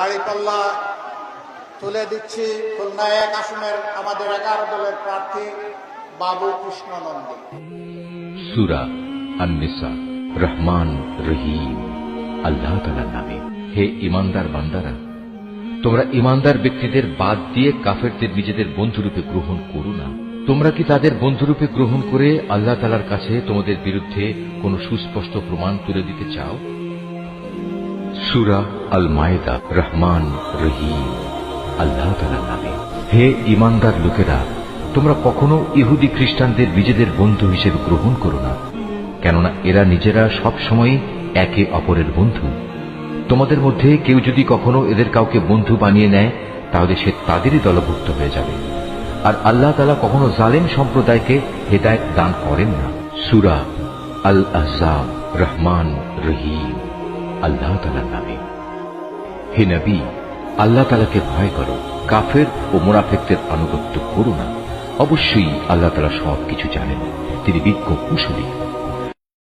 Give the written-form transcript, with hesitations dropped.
দাড়িপাল্লা তুলে দিচ্ছি খুলনা ১ আসনের আমাদের 11 দলের প্রার্থী বাবু কৃষ্ণ নন্দী। সূরা আন-নিসা। রহমান রহিম আল্লাহ তাআলার নামে। হে ঈমানদার বান্দারা, তোমরা ঈমানদার ব্যক্তিদের বাদ দিয়ে কাফেরদের নিজেদের বন্ধুরূপে গ্রহণ করো না। তোমরা কি তাদের বন্ধুরূপে গ্রহণ করে আল্লাহ তাআলার কাছে তোমাদের বিরুদ্ধে কোন সুস্পষ্ট প্রমাণ তুলে দিতে চাও? সূরা আল মায়েদা। রহমান রহিম আল্লাহ তাআলার নামে। হে ঈমানদার লোকেরা, তোমরা কখনো ইহুদি খ্রিস্টানদের নিজেদের বন্ধু হিসেবে গ্রহণ করো না, কেননা এরা নিজেরা সব সময় একে অপরের বন্ধু। তোমাদের মধ্যে কেউ যদি কখনো এদের কাউকে বন্ধু বানিয়ে নেয়, তাহলে সে তাদেরই দলভুক্ত হয়ে যাবে। আর আল্লাহ তাআলা কখনো জালেম সম্প্রদায়কে হেদায়েত দান করেন না। সূরা আল আহজাব। রহমান রহিম আল্লাহ তাআলার নামে। হে নবী, আল্লাহ তাআলাকে ভয় করো, কাফের ও মুনাফিকদের আনুগত্য করো না। অবশ্যই আল্লাহ তাআলা সবকিছু জানেন, তিনি বিজ্ঞ কুশলী।